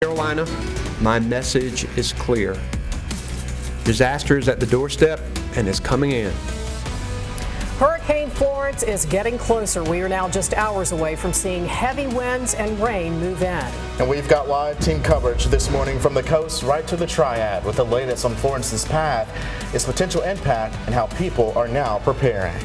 Carolina, my message is clear. Disaster is at the doorstep and is coming in. Hurricane Florence is getting closer. We are now just hours away from seeing heavy winds and rain move in. And we've got live team coverage this morning from the coast right to the Triad with the latest on Florence's path, its potential impact, and how people are now preparing.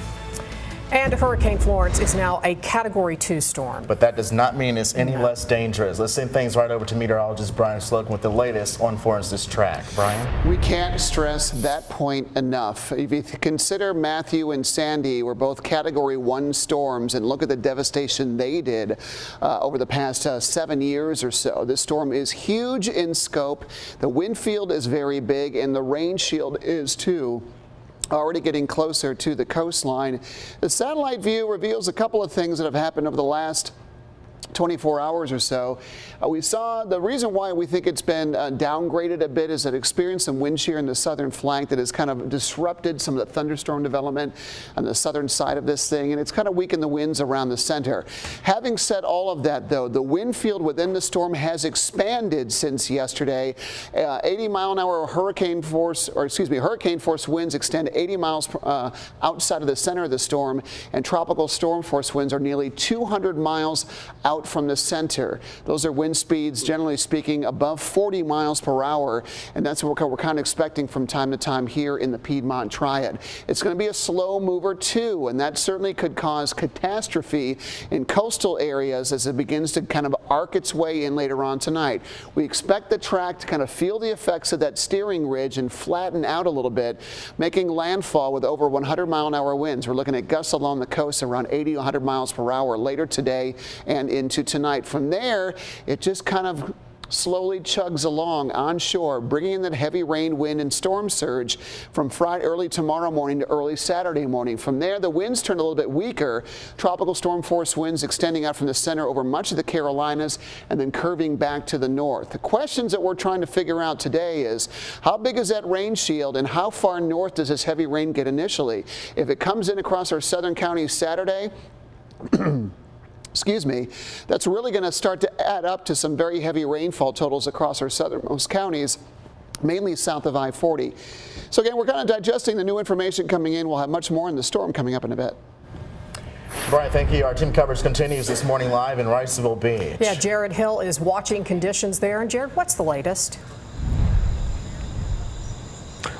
And Hurricane Florence is now a Category 2 storm. But that does not mean it's any less dangerous. Let's send things right over to meteorologist Brian Slocum with the latest on Florence's track. Brian? We can't stress that point enough. If you consider Matthew and Sandy were both Category 1 storms and look at the devastation they did over the past 7 years or so, this storm is huge in scope. The wind field is very big and the rain shield is too. Already getting closer to the coastline. The satellite view reveals a couple of things that have happened over the last 24 hours or so. We saw the reason why we think it's been downgraded a bit is it experienced some wind shear in the southern flank that has kind of disrupted some of the thunderstorm development on the southern side of this thing, and it's kind of weakened the winds around the center. Having said all of that, though, the wind field within the storm has expanded since yesterday. 80-mile-an-hour hurricane force winds extend 80 miles outside of the center of the storm, and tropical storm force winds are nearly 200 miles out from the center. Those are wind speeds, generally speaking, above 40 miles per hour, and that's what we're kind of expecting from time to time here in the Piedmont Triad. It's going to be a slow mover too, and that certainly could cause catastrophe in coastal areas as it begins to kind of arc its way in later on tonight. We expect the track to kind of feel the effects of that steering ridge and flatten out a little bit, making landfall with over 100-mile-an-hour winds. We're looking at gusts along the coast around 80 to 100 miles per hour later today and into tonight. From there, it just kind of slowly chugs along onshore, bringing in that heavy rain, wind, and storm surge from early tomorrow morning to early Saturday morning. From there, the winds turn a little bit weaker. Tropical storm force winds extending out from the center over much of the Carolinas and then curving back to the north. The questions that we're trying to figure out today is how big is that rain shield and how far north does this heavy rain get initially? If it comes in across our southern counties Saturday, excuse me, that's really going to start to add up to some very heavy rainfall totals across our southernmost counties, mainly south of I-40. So again, we're kind of digesting the new information coming in. We'll have much more in the storm coming up in a bit. Brian, thank you. Our team coverage continues this morning live in Wrightsville Beach. Yeah, Jared Hill is watching conditions there. And Jared, what's the latest?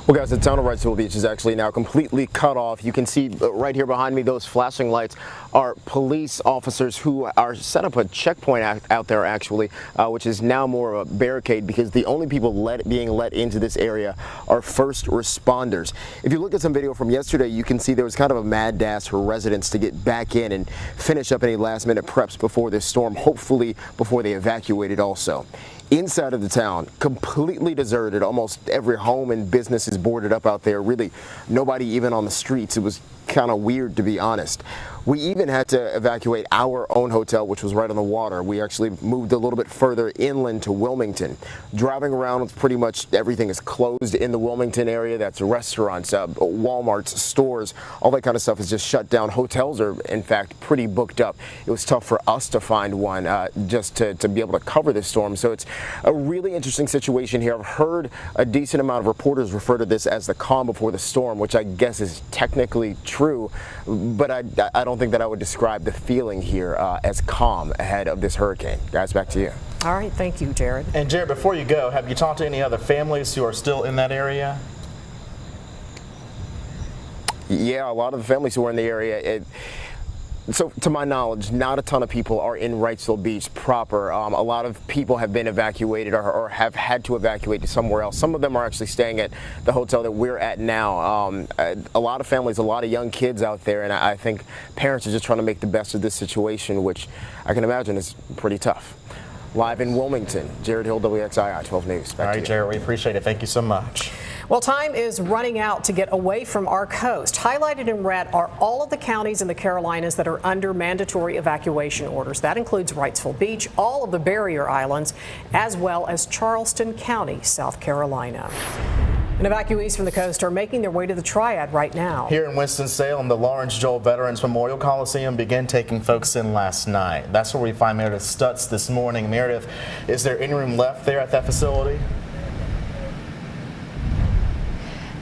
Well, guys, the town of Wrightsville Beach is actually now completely cut off. You can see right here behind me, those flashing lights are police officers who are set up a checkpoint out there, actually, which is now more of a barricade because the only people being let into this area are first responders. If you look at some video from yesterday, you can see there was kind of a mad dash for residents to get back in and finish up any last-minute preps before this storm, hopefully before they evacuated also. Inside of the town, completely deserted. Almost every home and business is boarded up out there. Really, nobody even on the streets. It was kind of weird, to be honest. We even had to evacuate our own hotel, which was right on the water. We actually moved a little bit further inland to Wilmington. Driving around, pretty much everything is closed in the Wilmington area. That's restaurants, Walmarts, stores, all that kind of stuff is just shut down. Hotels are, in fact, pretty booked up. It was tough for us to find one just to be able to cover this storm. So it's a really interesting situation here. I've heard a decent amount of reporters refer to this as the calm before the storm, which I guess is technically true, but I don't think that I would describe the feeling here as calm ahead of this hurricane. Guys, back to you. All right, thank you, Jared. And Jared, before you go, have you talked to any other families who are still in that area? Yeah, a lot of the families who are in the area. So, to my knowledge, not a ton of people are in Wrightsville Beach proper. A lot of people have been evacuated or have had to evacuate to somewhere else. Some of them are actually staying at the hotel that we're at now. A lot of families, a lot of young kids out there, and I think parents are just trying to make the best of this situation, which I can imagine is pretty tough. Live in Wilmington, Jared Hill, WXII 12 News. All right, Jared, we appreciate it. Thank you so much. Well, time is running out to get away from our coast. Highlighted in red are all of the counties in the Carolinas that are under mandatory evacuation orders. That includes Wrightsville Beach, all of the barrier islands, as well as Charleston County, South Carolina. And evacuees from the coast are making their way to the Triad right now. Here in Winston-Salem, the Lawrence Joel Veterans Memorial Coliseum began taking folks in last night. That's where we find Meredith Stutz this morning. Meredith, is there any room left there at that facility?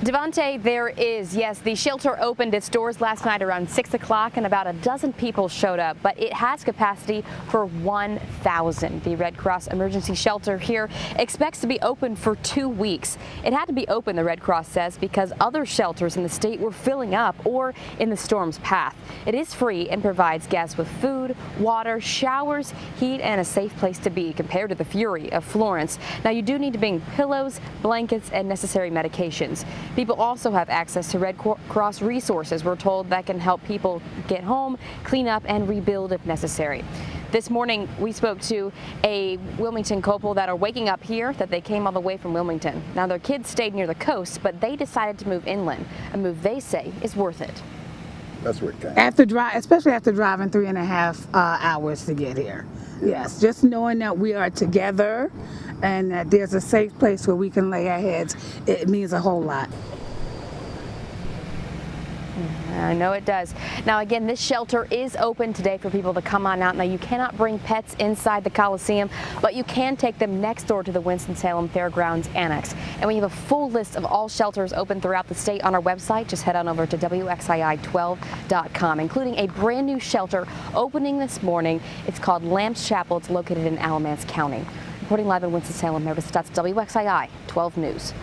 Devante, there is. Yes, the shelter opened its doors last night around 6 o'clock and about a dozen people showed up, but it has capacity for 1,000. The Red Cross emergency shelter here expects to be open for 2 weeks. It had to be open, the Red Cross says, because other shelters in the state were filling up or in the storm's path. It is free and provides guests with food, water, showers, heat, and a safe place to be compared to the fury of Florence. Now, you do need to bring pillows, blankets, and necessary medications. People also have access to Red Cross resources, we're told, that can help people get home, clean up, and rebuild if necessary. This morning, we spoke to a Wilmington couple that are waking up here, that they came all the way from Wilmington. Now, their kids stayed near the coast, but they decided to move inland, a move they say is worth it. That's where it came. Especially after driving 3.5 hours to get here. Yes, just knowing that we are together and that there's a safe place where we can lay our heads, it means a whole lot. I know it does. Now, again, this shelter is open today for people to come on out. Now, you cannot bring pets inside the Coliseum, but you can take them next door to the Winston-Salem Fairgrounds Annex. And we have a full list of all shelters open throughout the state on our website. Just head on over to WXII12.com, including a brand new shelter opening this morning. It's called Lamb's Chapel. It's located in Alamance County. Reporting live in Winston-Salem, Meredith Stutz, WXII 12 News.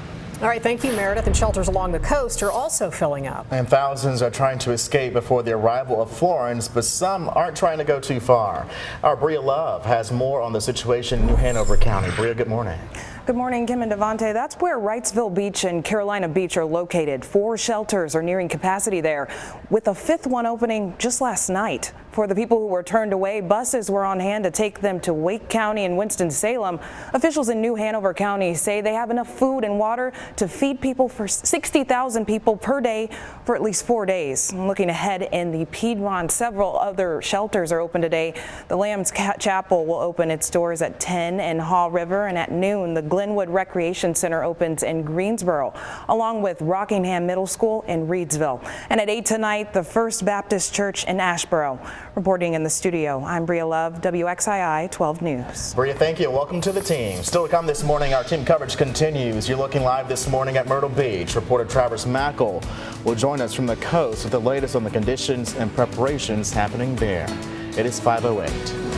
All right, thank you, Meredith. And shelters along the coast are also filling up. And thousands are trying to escape before the arrival of Florence, but some aren't trying to go too far. Our Bria Love has more on the situation in New Hanover County. Bria, good morning. Good morning, Kim and Devante. That's where Wrightsville Beach and Carolina Beach are located. 4 shelters are nearing capacity there, with a 5th one opening just last night. For the people who were turned away, buses were on hand to take them to Wake County and Winston-Salem. Officials in New Hanover County say they have enough food and water to feed people for 60,000 people per day for at least 4 days. Looking ahead in the Piedmont, several other shelters are open today. The Lamb's Chapel will open its doors at 10 in Haw River, and at noon, the Glenwood Recreation Center opens in Greensboro, along with Rockingham Middle School in Reedsville. And at 8 tonight, the First Baptist Church in Asheboro. Reporting in the studio, I'm Bria Love, WXII 12 News. Bria, thank you. Welcome to the team. Still to come this morning, our team coverage continues. You're looking live this morning at Myrtle Beach. Reporter Travis Mackel will join us from the coast with the latest on the conditions and preparations happening there. It is 5:08.